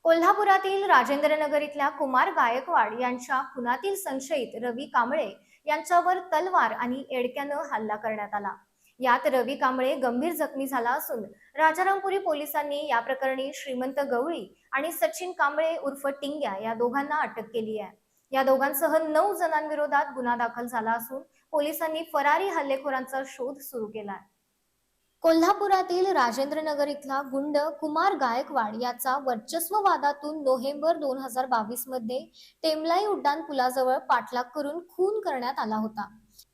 कोल्हापुरातील राजेंद्रनगर इथल्या कुमार गायकवाड यांच्या खुनातील संशयित रवी कांबळे यांच्यावर तलवार आणि एडक्यानं हल्ला करण्यात आला। यात रवी कांबळे गंभीर जखमी झाला असून राजारामपुरी पोलिसांनी या प्रकरणी श्रीमंत गवळी आणि सचिन कांबळे उर्फ टिंग्या या दोघांना अटक केली आहे। या दोघांसह 9 जणांविरोधात गुन्हा दाखल झाला असून पोलिसांनी फरारी हल्लेखोरांचा शोध सुरू केला आहे। कोल्हापुरातील राजेंद्रनगर इथला गुंड कुमार गायकवाड याचा वर्चस्ववादातून नोव्हेंबर 2022 मध्ये टेमलाई उड्डाण पुलाजवळ पाठलाग करून खून करण्यात आला होता।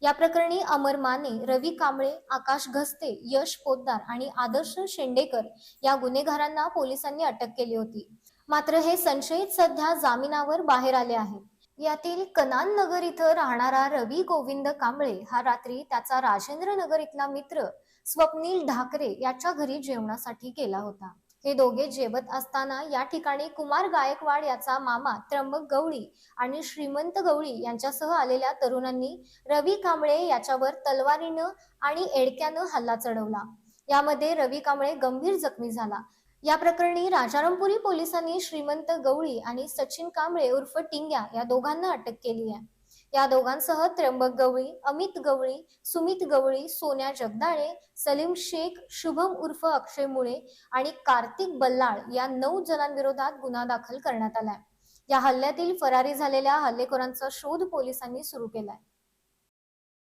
या प्रकरणी अमर माने, रवी कांबळे, आकाश घस्ते, यश पोद्दार आणि आदर्श शेंडेकर या गुन्हेगारांना पोलिसांनी अटक केली होती। मात्र हे संशयित सध्या जामिनावर बाहेर आले आहेत। यातील कनान नगर इथं राहणारा रवी गोविंद कांबळे हा रात्री त्याचा राजेंद्रनगर इथला मित्र स्वप्नील ढाकरे याच्या घरी जेवणासाठी गेला होता। हे दोघे जेवत असताना या ठिकाणी कुमार गायकवाड याचा मामा त्र्यंबक गवळी आणि श्रीमंत गवळी यांच्यासह आलेल्या तरुणांनी रवी कांबळे याच्यावर तलवारीनं आणि एडक्यानं हल्ला चढवला। यामध्ये रवी कांबळे गंभीर जखमी झाला। या प्रकरणी राजारामपुरी पोलिसांनी श्रीमंत गवळी आणि सचिन कांबळे उर्फ टिंग्या या दोघांना अटक केली आहे। या दोघांसह त्र्यंबक गवळी, अमित गवळी, सुमित गवळी, सोन्या जगदाळे, सलीम शेख, शुभम उर्फ अक्षय मुळे आणि कार्तिक बल्लाळ या 9 जणांविरोधात गुन्हा दाखल करण्यात आलाय। या हल्ल्यातील फरारी झालेल्या हल्लेखोरांचा शोध पोलिसांनी सुरू केलाय।